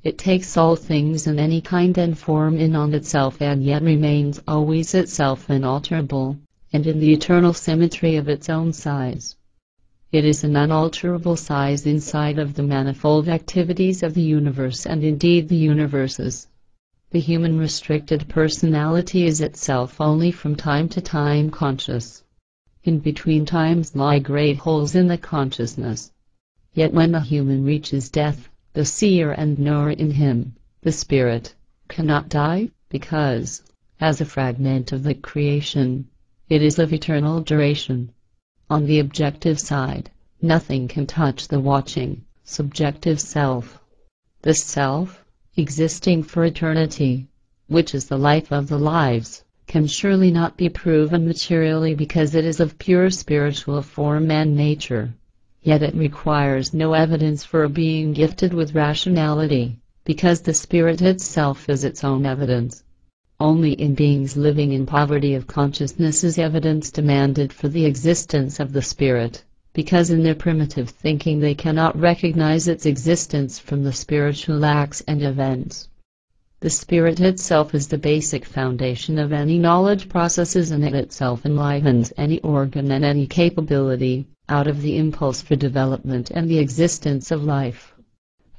It takes all things in any kind and form in on itself and yet remains always itself unalterable, and in the eternal symmetry of its own size. It is an unalterable size inside of the manifold activities of the universe and indeed the universes. The human restricted personality is itself only from time to time conscious. In between times lie great holes in the consciousness. Yet when the human reaches death, the seer and knower in him, the spirit, cannot die, because, as a fragment of the creation, it is of eternal duration. On the objective side, nothing can touch the watching, subjective self. The self, existing for eternity, which is the life of the lives, can surely not be proven materially because it is of pure spiritual form and nature. Yet it requires no evidence for being gifted with rationality, because the spirit itself is its own evidence. Only in beings living in poverty of consciousness is evidence demanded for the existence of the spirit, because in their primitive thinking they cannot recognize its existence from the spiritual acts and events. The spirit itself is the basic foundation of any knowledge processes, and it itself enlivens any organ and any capability, out of the impulse for development and the existence of life.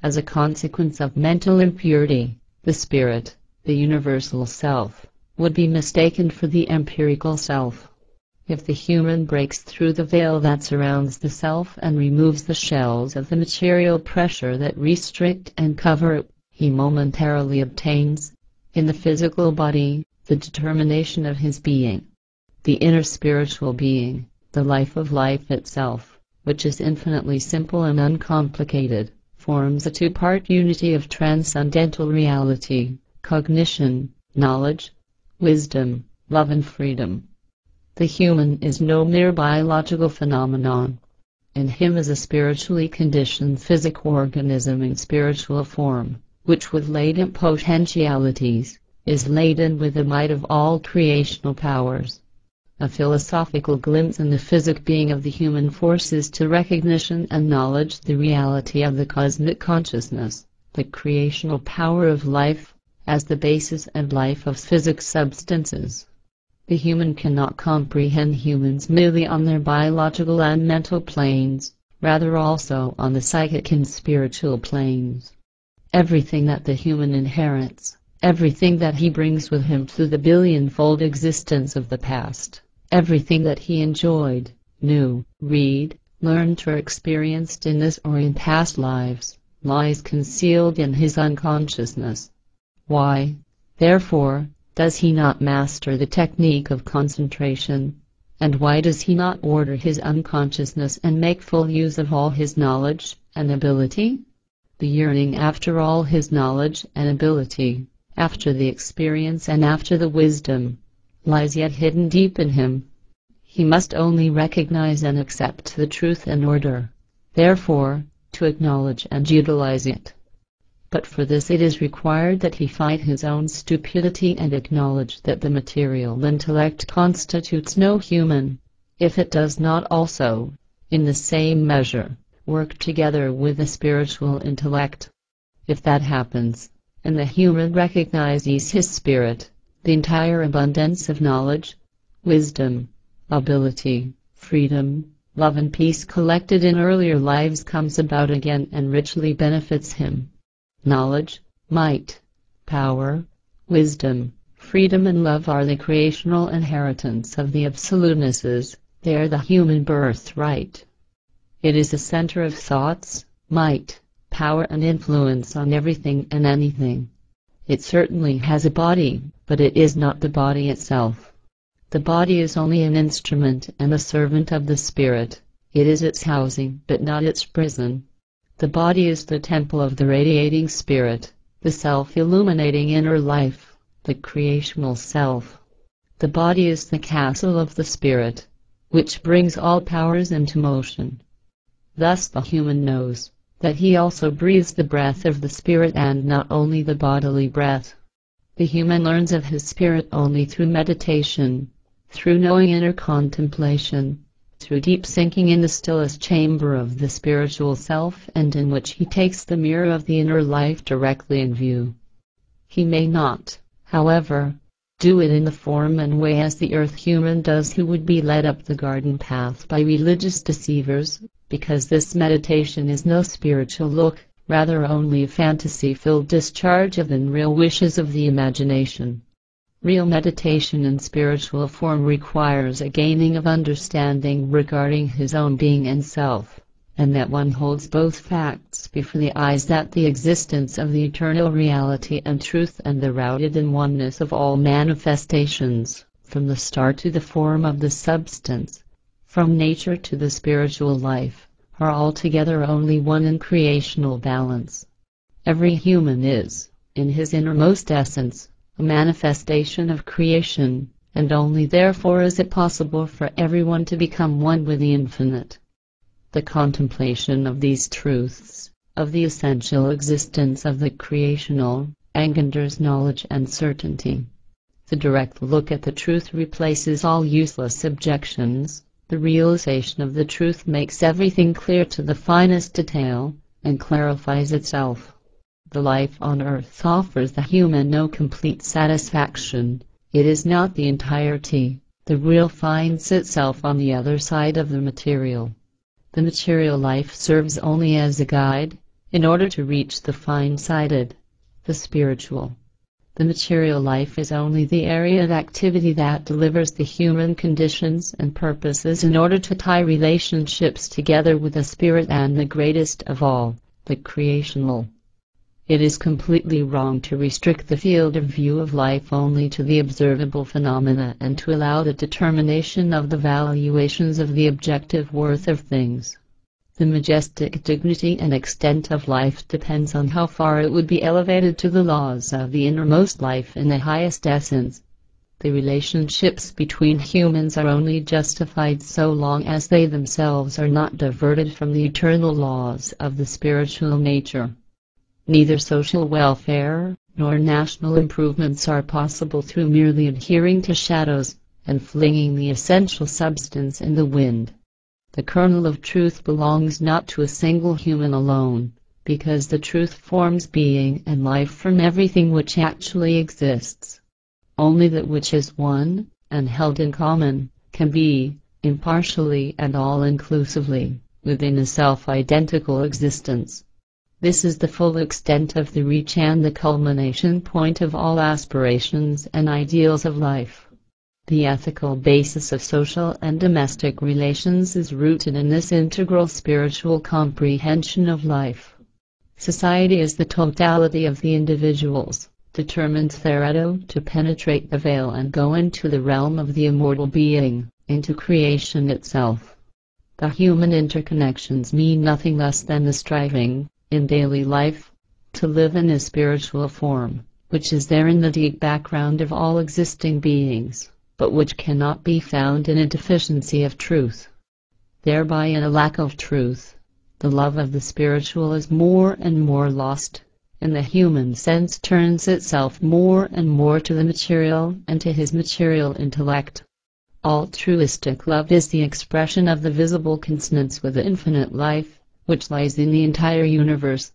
As a consequence of mental impurity, the spirit, the universal self, would be mistaken for the empirical self. If the human breaks through the veil that surrounds the self and removes the shells of the material pressure that restrict and cover it, he momentarily obtains, in the physical body, the determination of his being. The inner spiritual being, the life of life itself, which is infinitely simple and uncomplicated, forms a two-part unity of transcendental reality, cognition, knowledge, wisdom, love and freedom. The human is no mere biological phenomenon. In him is a spiritually conditioned physical organism in spiritual form, which with latent potentialities, is laden with the might of all creational powers. A philosophical glimpse in the physic being of the human forces to recognition and knowledge the reality of the cosmic consciousness, the creational power of life, as the basis and life of physic substances. The human cannot comprehend humans merely on their biological and mental planes, rather also on the psychic and spiritual planes. Everything that the human inherits, everything that he brings with him through the billion-fold existence of the past, everything that he enjoyed, knew, read, learned or experienced in this or in past lives, lies concealed in his unconsciousness. Why, therefore, does he not master the technique of concentration? And why does he not order his unconsciousness and make full use of all his knowledge and ability? The yearning after all his knowledge and ability, after the experience and after the wisdom, lies yet hidden deep in him. He must only recognize and accept the truth and order, therefore, to acknowledge and utilize it. But for this it is required that he fight his own stupidity and acknowledge that the material intellect constitutes no human, if it does not also, in the same measure, work together with the spiritual intellect. If that happens, and the human recognizes his spirit, the entire abundance of knowledge, wisdom, ability, freedom, love and peace collected in earlier lives comes about again and richly benefits him. Knowledge, might, power, wisdom, freedom and love are the creational inheritance of the absolutenesses, they are the human birthright. It is the center of thoughts, might, power and influence on everything and anything. It certainly has a body, but it is not the body itself. The body is only an instrument and a servant of the spirit. It is its housing, but not its prison. The body is the temple of the radiating spirit, the self-illuminating inner life, the creational self. The body is the castle of the spirit, which brings all powers into motion. Thus the human knows that he also breathes the breath of the spirit and not only the bodily breath. The human learns of his spirit only through meditation, through knowing inner contemplation, through deep sinking in the stillest chamber of the spiritual self, and in which he takes the mirror of the inner life directly in view. He may not, however, do it in the form and way as the earth human does who would be led up the garden path by religious deceivers, because this meditation is no spiritual look, rather only a fantasy-filled discharge of the unreal wishes of the imagination. Real meditation in spiritual form requires a gaining of understanding regarding his own being and self, and that one holds both facts before the eyes, that the existence of the eternal reality and truth and the routed in oneness of all manifestations, from the star to the form of the substance, from nature to the spiritual life, are altogether only one in creational balance. Every human is, in his innermost essence, a manifestation of creation, and only therefore is it possible for everyone to become one with the infinite. The contemplation of these truths, of the essential existence of the creational, engenders knowledge and certainty. The direct look at the truth replaces all useless objections. The realization of the truth makes everything clear to the finest detail, and clarifies itself. The life on earth offers the human no complete satisfaction. It is not the entirety. The real finds itself on the other side of the material. The material life serves only as a guide, in order to reach the fine-sided, the spiritual. The material life is only the area of activity that delivers the human conditions and purposes in order to tie relationships together with the spirit and the greatest of all, the creational. It is completely wrong to restrict the field of view of life only to the observable phenomena and to allow the determination of the valuations of the objective worth of things. The majestic dignity and extent of life depends on how far it would be elevated to the laws of the innermost life in the highest essence. The relationships between humans are only justified so long as they themselves are not diverted from the eternal laws of the spiritual nature. Neither social welfare nor national improvements are possible through merely adhering to shadows and flinging the essential substance in the wind. The kernel of truth belongs not to a single human alone, because the truth forms being and life from everything which actually exists. Only that which is one, and held in common, can be, impartially and all-inclusively, within a self-identical existence. This is the full extent of the reach and the culmination point of all aspirations and ideals of life. The ethical basis of social and domestic relations is rooted in this integral spiritual comprehension of life. Society is the totality of the individuals, determined thereto to penetrate the veil and go into the realm of the immortal being, into creation itself. The human interconnections mean nothing less than the striving, in daily life, to live in a spiritual form, which is there in the deep background of all existing beings, but which cannot be found in a deficiency of truth. Thereby, in a lack of truth, the love of the spiritual is more and more lost, and the human sense turns itself more and more to the material and to his material intellect. Altruistic love is the expression of the visible consonance with the infinite life, which lies in the entire universe.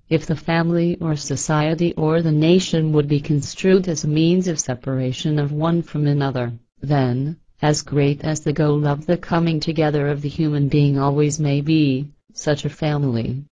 If the family or society or the nation would be construed as a means of separation of one from another, then, as great as the goal of the coming together of the human being always may be, such a family,